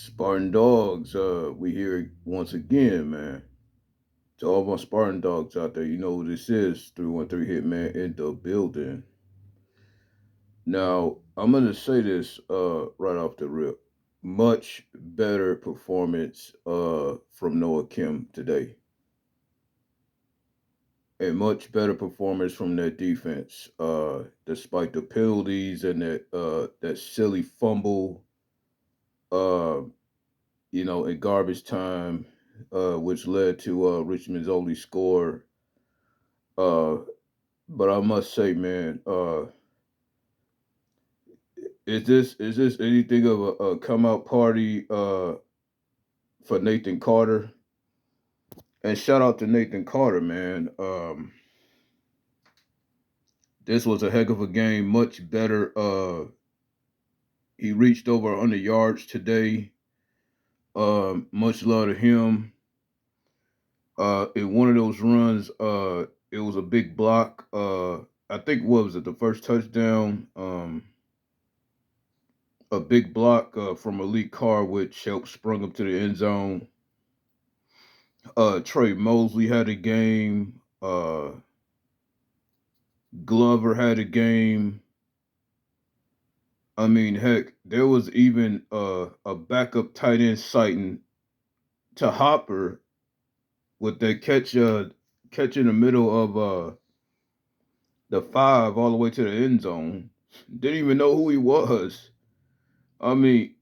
Spartan Dogs, we here once again, man. To all my Spartan Dogs out there, you know who this is. 313 Hitman in the building. Now, I'm gonna say this right off the rip. Much better performance from Noah Kim today. A much better performance from that defense. Despite the penalties and that silly fumble, uh, in garbage time, which led to Richmond's only score. Uh, but I must say, man, is this anything of a come out party for Nathan Carter? And shout out to Nathan Carter, man. This was a heck of a game. Much better. He reached over 100 yards today. Much love to him. In one of those runs, it was a big block. I think what was it, the first touchdown? A big block from Elite Carr, which helped sprung up to the end zone. Trey Mosley had a game. Glover had a game. I mean, heck, there was even a backup tight end sighting to Hopper with that catch in the middle of the 5 all the way to the end zone. Didn't even know who he was. I mean,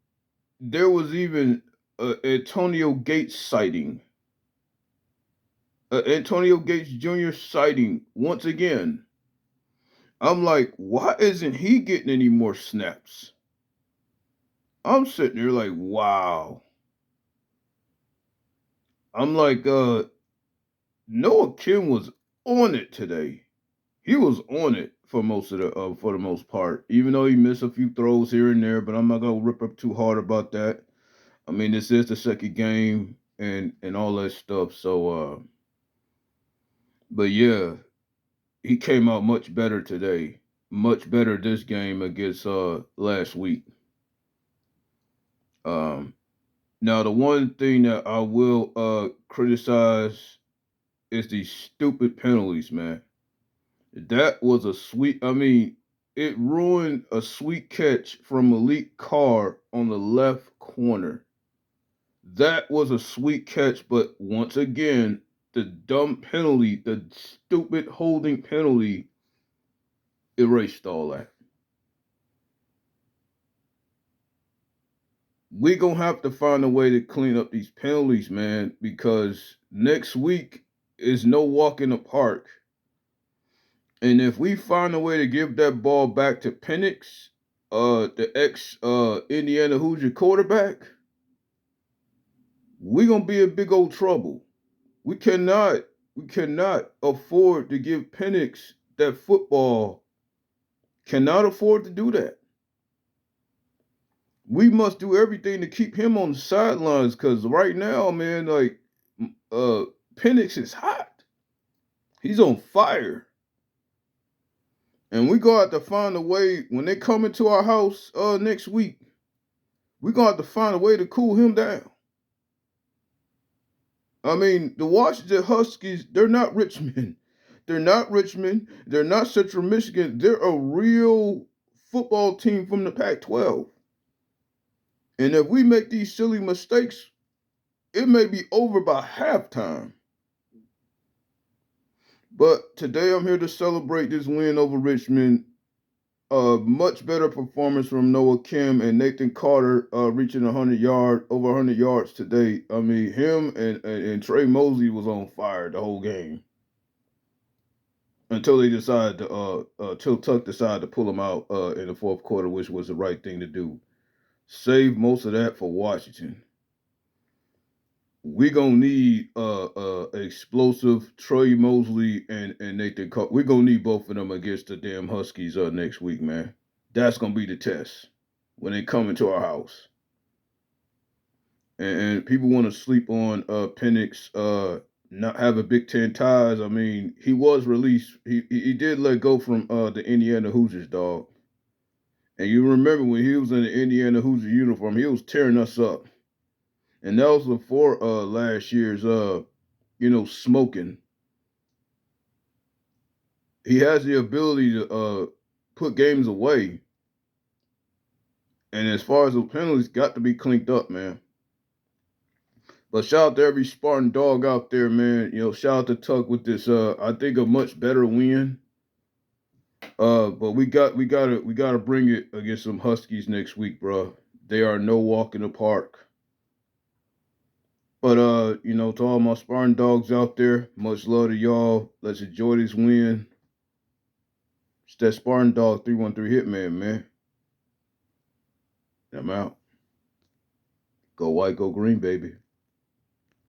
there was even Antonio Gates sighting. Antonio Gates Jr. sighting once again. I'm like, why isn't he getting any more snaps? I'm sitting there like, wow. I'm like, Noah Kim was on it today. He was on it for the most part, even though he missed a few throws here and there. But I'm not gonna rip up too hard about that. I mean, this is the second game and all that stuff. So, but yeah, he came out much better today. Much better this game against last week. Um, Now the one thing that I will criticize is these stupid penalties, man. That was a sweet. I mean, it ruined a sweet catch from Malik Carr on the left corner. That was a sweet catch, but once again, the dumb penalty, the stupid holding penalty, erased all that. We gonna have to find a way to clean up these penalties, man, because next week is no walk in the park. And if we find a way to give that ball back to Penix, the ex Indiana Hoosier quarterback, we're gonna be in big old trouble. We cannot we cannot afford to give Penix that football. Cannot afford to do that. We must do everything to keep him on the sidelines because right now, man, like uh Penix is hot. He's on fire. And we gonna have to find a way when they come into our house next week. We gonna have to find a way to cool him down. I mean, the Washington Huskies, they're not Richmond. They're not Richmond. They're not Central Michigan. They're a real football team from the Pac 12. And if we make these silly mistakes, it may be over by halftime. But today I'm here to celebrate this win over Richmond. A much better performance from Noah Kim and Nathan Carter reaching 100 yards today. I mean, him and Trey Mosley was on fire the whole game until they decided to till Tuck decided to pull him out in the fourth quarter, which was the right thing to do. Save most of that for Washington. We gonna need explosive Troy Mosley and Nathan Carter. We gonna need both of them against the damn Huskies next week, man. That's gonna be the test when they come into our house. And people want to sleep on Penix not having Big Ten ties. I mean, he was released. He did let go from the Indiana Hoosiers, dog. And you remember when he was in the Indiana Hoosier uniform, he was tearing us up. And that was before last year's smoking. He has the ability to put games away. And as far as the penalties, got to be cleaned up, man. But shout out to every Spartan dog out there, man. Shout out to Tuck with this. I think a much better win. But we gotta bring it against some Huskies next week, bro. They are no walk in the park. But to all my Spartan dogs out there, much love to y'all. Let's enjoy this win. It's that Spartan Dog 313 Hitman, man. I'm out. Go white, go green, baby.